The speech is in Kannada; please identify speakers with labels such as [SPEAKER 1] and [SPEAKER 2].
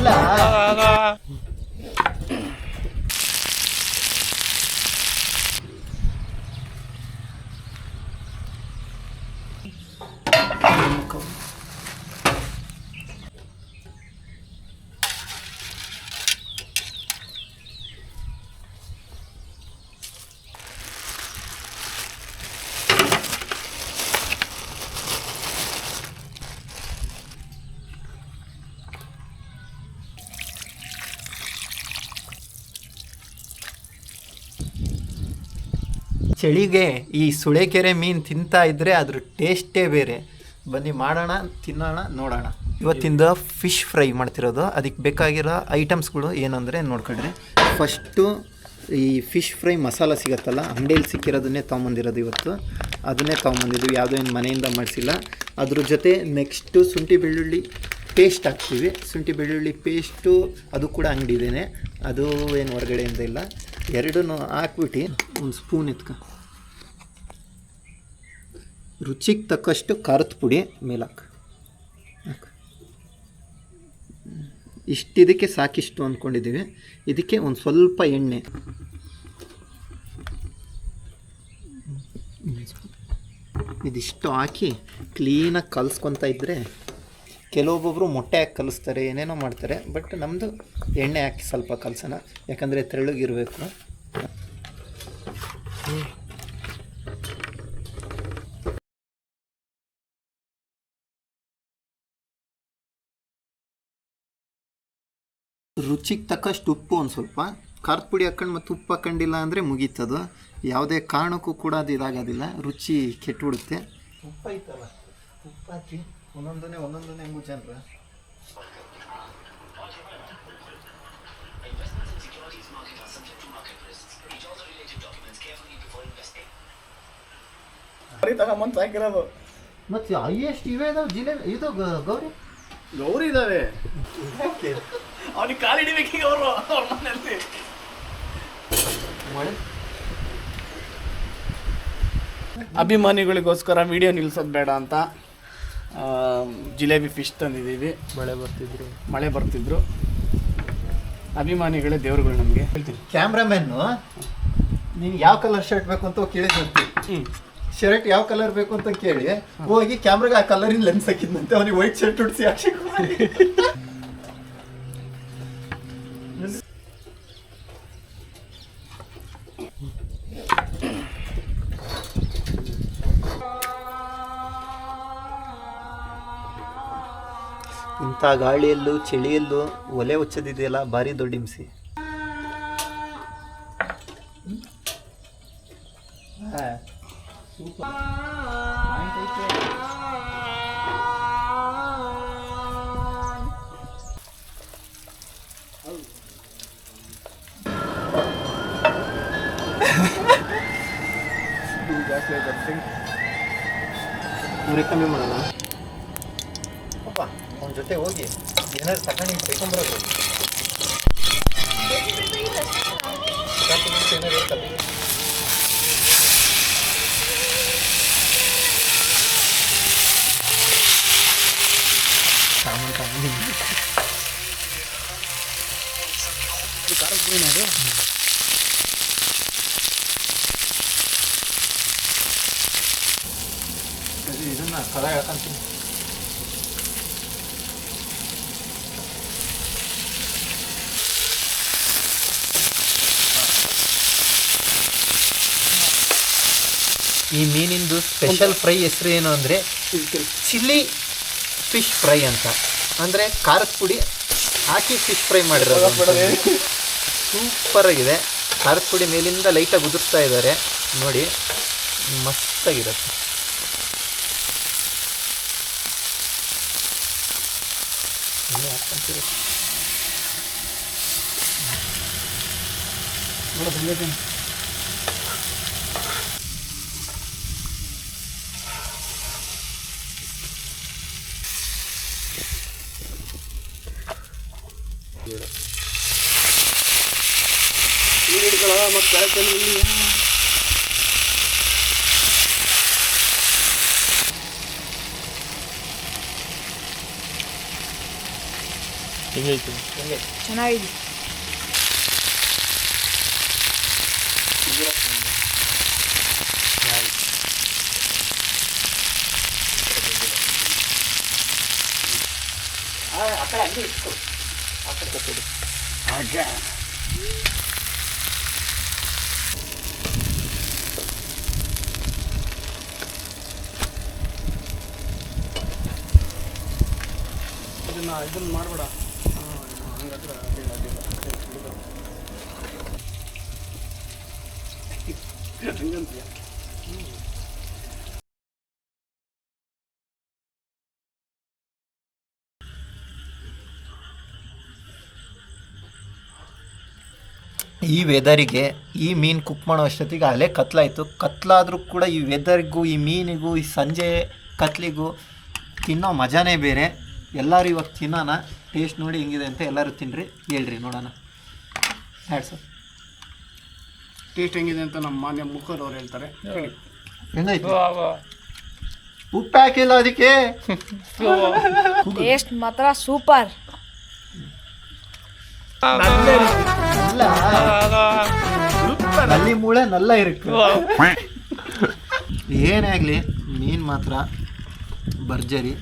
[SPEAKER 1] ಇಲ್ಲ. ಚಳಿಗೆ ಈ ಸುಳೆಕೆರೆ ಮೀನು ತಿಂತಾ ಇದ್ದರೆ ಅದ್ರ ಟೇಸ್ಟೇ ಬೇರೆ. ಬನ್ನಿ ಮಾಡೋಣ, ತಿನ್ನೋಣ, ನೋಡೋಣ. ಇವತ್ತಿಂದ ಫಿಶ್ ಫ್ರೈ ಮಾಡ್ತಿರೋದು. ಅದಕ್ಕೆ ಬೇಕಾಗಿರೋ ಐಟಮ್ಸ್ಗಳು ಏನಂದರೆ ನೋಡ್ಕೊಳ್ರಿ. ಫಸ್ಟು ಈ ಫಿಶ್ ಫ್ರೈ ಮಸಾಲ ಸಿಗುತ್ತಲ್ಲ, ಅಂಗಡಿಯಲ್ಲಿ ಸಿಕ್ಕಿರೋದನ್ನೇ ತೊಗೊಂಬಂದಿರೋದು ಇವತ್ತು. ಅದನ್ನೇ ತೊಗೊಂಬಂದಿದ್ವಿ, ಯಾವುದೋ ಏನು ಮನೆಯಿಂದ ಮಾಡಿಸಿಲ್ಲ. ಅದ್ರ ಜೊತೆ ನೆಕ್ಸ್ಟು ಶುಂಠಿ ಬೆಳ್ಳುಳ್ಳಿ ಪೇಸ್ಟ್ ಹಾಕ್ತೀವಿ. ಶುಂಠಿ ಬೆಳ್ಳುಳ್ಳಿ ಪೇಸ್ಟು ಅದು ಕೂಡ ಅಂಗಡಿದೇನೆ, ಅದು ಏನು ಹೊರಗಡೆಯಿಂದ ಇಲ್ಲ. ಎರಡೂ ಹಾಕ್ಬಿಟ್ಟು ಒಂದು ಸ್ಪೂನ್ ಎತ್ಕ, ರುಚಿಗೆ ತಕ್ಕಷ್ಟು ಖಾರದ ಪುಡಿ ಮೇಲೆ ಹಾಕು. ಇಷ್ಟಿದಕ್ಕೆ ಸಾಕಿಷ್ಟು ಅಂದ್ಕೊಂಡಿದ್ದೀವಿ. ಇದಕ್ಕೆ ಒಂದು ಸ್ವಲ್ಪ ಎಣ್ಣೆ, ಇದಿಷ್ಟು ಹಾಕಿ ಕ್ಲೀನಾಗಿ ಕಲಿಸ್ಕೊತಾ ಇದ್ದರೆ, ಕೆಲವೊಬ್ಬೊಬ್ಬರು ಮೊಟ್ಟೆ ಹಾಕಿ ಕಲಿಸ್ತಾರೆ, ಏನೇನೋ ಮಾಡ್ತಾರೆ. ಬಟ್ ನಮ್ಮದು ಎಣ್ಣೆ ಹಾಕಿ ಸ್ವಲ್ಪ ಕಲಸೋಣ, ಯಾಕಂದರೆ ತೆಳ್ಳಗಿರಬೇಕು. ರುಚಿಗೆ ತಕ್ಕಷ್ಟು ಉಪ್ಪು, ಒಂದು ಸ್ವಲ್ಪ ಖಾರದ ಪುಡಿ ಹಾಕ್ಕೊಂಡು ಮತ್ತು ಉಪ್ಪು ಹಾಕೊಂಡಿಲ್ಲ ಅಂದರೆ ಮುಗೀತದು. ಯಾವುದೇ ಕಾರಣಕ್ಕೂ ಕೂಡ ಅದು ಇದಾಗೋದಿಲ್ಲ, ರುಚಿ ಕೆಟ್ಟುಬಿಡುತ್ತೆ. ಉಪ್ಪು ಐತಲ್ಲ, ಉಪ್ಪು ಹಾಕಿ ಒಂದೊಂದನೇ ಹೆಂಗು ಜನರ
[SPEAKER 2] ತಗೊಂಬಂತ ಹಾಕಿರೋದು.
[SPEAKER 1] ಮತ್ತು ಹೈಯೆಸ್ಟ್ ಇವೇ ಇದಾವೆ ಜಿಲೇಬಿ, ಇದು ಗೌರಿ
[SPEAKER 2] ಇದ್ದಾವೆ. ಅವನಿಗೆ ಕಾಲಿಡಿಬೇಕೀಗ ಅವರು ಅವ್ರ ಮನೆಯಲ್ಲಿ. ಅಭಿಮಾನಿಗಳಿಗೋಸ್ಕರ ವಿಡಿಯೋ ನಿಲ್ಸೋದು ಬೇಡ ಅಂತ ಜಿಲೇಬಿ ಫಿಶ್ ತಂದಿದ್ದೀವಿ. ಮಳೆ ಬರ್ತಿದ್ರು ಅಭಿಮಾನಿಗಳೇ ದೇವ್ರುಗಳು ನಮಗೆ. ಹೇಳ್ತೀನಿ,
[SPEAKER 1] ಕ್ಯಾಮ್ರಾಮ್ಯಾನು ನೀನು ಯಾವ ಕಲರ್ ಶರ್ಟ್ ಬೇಕು ಅಂತ ಕೇಳಿದ್ದಂತೆ. ಶರ್ಟ್ ಯಾವ ಕಲರ್ ಬೇಕು ಅಂತ ಕೇಳಿ ಹೋಗಿ ಕ್ಯಾಮ್ರಾಗೆ ಆ ಕಲರಿನ ಲೆನ್ಸ್ ಹಾಕಿದ್ನಂತೆ. ಅವನಿಗೆ ವೈಟ್ ಶರ್ಟ್ ಉಡಿಸಿ ಹಾಕಿ ಇಂಥ ಗಾಳಿಯಲ್ಲೂ ಚಳಿಯಲ್ಲೂ ಒಲೆ ಹೊಚ್ಚದಿದೆಯಲ್ಲ, ಭಾರಿ ದೊಡ್ಡ ಹಿಂಸೆ. ಇವ್ರಿಗೆ ಕಮ್ಮಿ ಮಾಡೋಣ. ಅಪ್ಪ ಅವನ ಜೊತೆ ಹೋಗಿ ಏನಾದ್ರು ತಗೊಂಡು ಕೈಕೊಂಬರೋದು. ಇದನ್ನ ಕದ ಹೇಳ್ಕೊಂತೀನಿ. ಈ ಮೀನಿಂದು ಸ್ಪೆಷಲ್ ಫ್ರೈ ಹೆಸರು ಏನು ಅಂದರೆ ಚಿಲ್ಲಿ ಫಿಶ್ ಫ್ರೈ ಅಂತ. ಅಂದರೆ ಖಾರದ ಪುಡಿ ಹಾಕಿ ಫಿಶ್ ಫ್ರೈ ಮಾಡಿರೋದು. ಸೂಪರಾಗಿದೆ. ಖಾರದ ಪುಡಿ ಮೇಲಿಂದ ಲೈಟಾಗಿ ಉದುರ್ತಾ ಇದ್ದಾರೆ ನೋಡಿ, ಮಸ್ತಾಗಿರುತ್ತೆ.
[SPEAKER 3] ಹೆಂಗೈತೆ?
[SPEAKER 4] ಚೆನ್ನಾಗಿದೆ.
[SPEAKER 2] ಇದನ್ನ ಮಾಡಬೇಡ. ಹಂಗಾದ್ರೆ ಹಂಗಂತೀಯ.
[SPEAKER 1] ಈ ವೆದರಿಗೆ ಈ ಮೀನು ಕುಕ್ ಮಾಡೋ ಅಷ್ಟೊತ್ತಿಗೆ ಅಲ್ಲೇ ಕತ್ಲಾಯಿತು. ಕತ್ಲಾದರೂ ಕೂಡ ಈ ವೆದರ್ಗೂ ಈ ಮೀನಿಗೂ ಈ ಸಂಜೆ ಕತ್ಲಿಗೂ ತಿನ್ನೋ ಮಜಾನೇ ಬೇರೆ. ಎಲ್ಲರೂ ಇವಾಗ ತಿನ್ನೋಣ, ಟೇಸ್ಟ್ ನೋಡಿ ಹೆಂಗಿದೆ ಅಂತ ಎಲ್ಲರೂ ತಿನ್ನಿರಿ, ಹೇಳ್ರಿ ನೋಡೋಣ. ಹ್ಯಾಡ್ ಸರ್,
[SPEAKER 2] ಟೇಸ್ಟ್ ಹೆಂಗಿದೆ ಅಂತ ನಮ್ಮ ಮಾನ್ಯ ಮುಖದವ್ರು ಹೇಳ್ತಾರೆ.
[SPEAKER 1] ಹೆಂಗಾಯ್ತು? ಉಪ್ಪು ಹಾಕಿಲ್ಲ ಅದಕ್ಕೆ.
[SPEAKER 4] ಟೇಸ್ಟ್ ಮಾತ್ರ ಸೂಪರ್.
[SPEAKER 1] ನಲ್ಲಿ ಮೂಳೆ ನಲ್ಲ ಇರುತ್ತೆ. ಏನೇ ಆಗಲಿ ಮೀನು ಮಾತ್ರ ಭರ್ಜರಿ.